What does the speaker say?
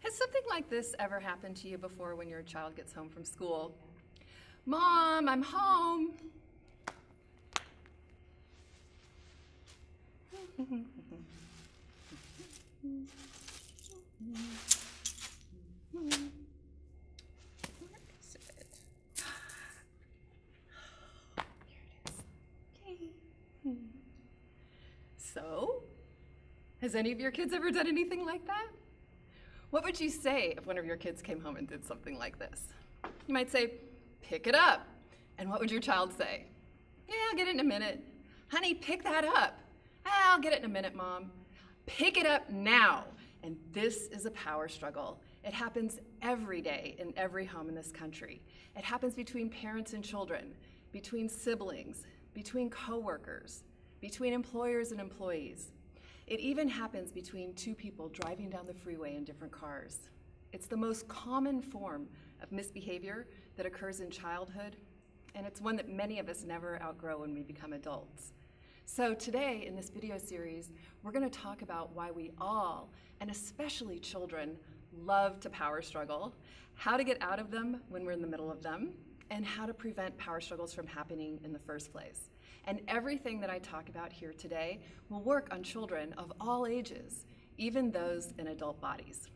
Has something like this ever happened to you before when your child gets home from school? Mom, I'm home. Where is it? Here it is. Yay. So, has any of your kids ever done anything like that? What would you say if one of your kids came home and did something like this? You might say, pick it up. And what would your child say? Yeah, I'll get it in a minute. Honey, pick that up. I'll get it in a minute, Mom. Pick it up now. And this is a power struggle. It happens every day in every home in this country. It happens between parents and children, between siblings, between coworkers, between employers and employees. It even happens between two people driving down the freeway in different cars. It's the most common form of misbehavior that occurs in childhood, and it's one that many of us never outgrow when we become adults. So today, in this video series, we're going to talk about why we all, and especially children, love to power struggle, how to get out of them when we're in the middle of them, and how to prevent power struggles from happening in the first place. And everything that I talk about here today will work on children of all ages, even those in adult bodies.